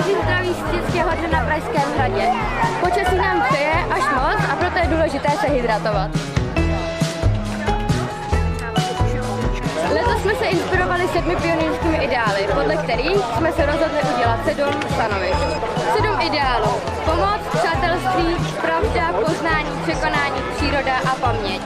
Každý zdraví vždycky hodně na Pražském hradě. Počasí nám přeje až moc a proto je důležité se hydratovat. Letos jsme se inspirovali 7 pionýrskými ideály, podle kterých jsme se rozhodli udělat 7 stanovišť. 7 ideálů. Pomoc, přátelství, pravda, poznání, překonání, příroda a paměť.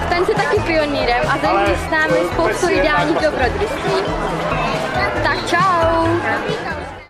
Staň se taky pionýrem a zažij s námi spoustu ideálních dobrodružství. Tak čau!